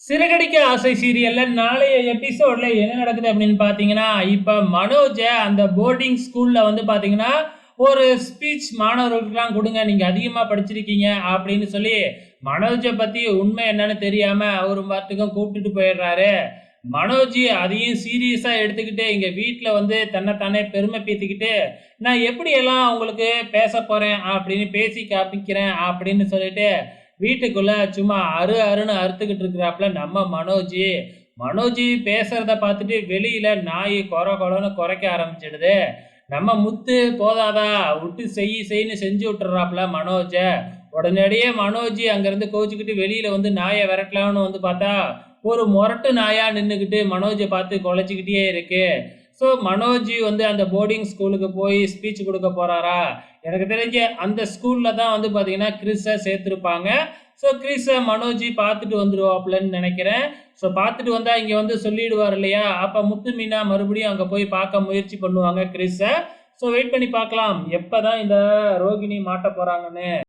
சிறகடிக்க ஆசை சீரியல்ல நாளைய எபிசோட்ல என்ன நடக்குது அப்படின்னு பார்த்தீங்கன்னா, இப்ப மனோஜ அந்த போர்டிங் ஸ்கூல்ல வந்து பார்த்தீங்கன்னா, ஒரு ஸ்பீச் மாணவர்களுக்கெல்லாம் குடுங்க. நீங்க அதிகமா படிச்சிருக்கீங்க அப்படின்னு சொல்லி, மனோஜ பத்தி உண்மை என்னன்னு தெரியாம அவரு பாட்டுக்கும் கூப்பிட்டுட்டு போயிடுறாரு. மனோஜ் அதையும் சீரியஸா எடுத்துக்கிட்டு எங்க வீட்ல வந்து தன்னைத்தானே பெருமை பீத்திக்கிட்டு, நான் எப்படியெல்லாம் உங்களுக்கு பேசப் போறேன் அப்படின்னு பேசி காமிக்கிறேன் அப்படின்னு சொல்லிட்டு வீட்டுக்குள்ள சும்மா அரு அருன்னு அறுத்துக்கிட்டு இருக்கிறாப்புல நம்ம மனோஜ். மனோஜ் பேசுறத பார்த்துட்டு வெளியில நாய் கொர கொரன்னு குறைக்க ஆரம்பிச்சிடுது. நம்ம முத்து போதாதா விட்டு செய்ன்னு செஞ்சு விட்டுறாப்புல மனோஜ. உடனடியே மனோஜ் அங்கிருந்து கோச்சுக்கிட்டு வெளியில வந்து நாயை விரட்டலாம்னு வந்து பார்த்தா ஒரு முரட்டு நாயா நின்றுக்கிட்டு மனோஜை பார்த்து குலைச்சிக்கிட்டே இருக்கு. ஸோ மனோஜ் வந்து அந்த போர்டிங் ஸ்கூலுக்கு போய் ஸ்பீச் கொடுக்க போறாரா? எனக்கு தெரிஞ்ச அந்த ஸ்கூல்ல தான் வந்து பார்த்தீங்கன்னா கிறிஸை சேர்த்துருப்பாங்க. ஸோ கிறிஸை மனோஜ் பார்த்துட்டு வந்துடுவாப்புலன்னு நினைக்கிறேன். ஸோ பார்த்துட்டு வந்தா இங்கே வந்து சொல்லிடுவார் இல்லையா? அப்போ முத்து மீனா மறுபடியும் அங்கே போய் பார்க்க முயற்சி பண்ணுவாங்க கிறிஸை. ஸோ வெயிட் பண்ணி பார்க்கலாம் எப்பதான் இந்த ரோகிணி மாட்ட போறாங்கன்னு.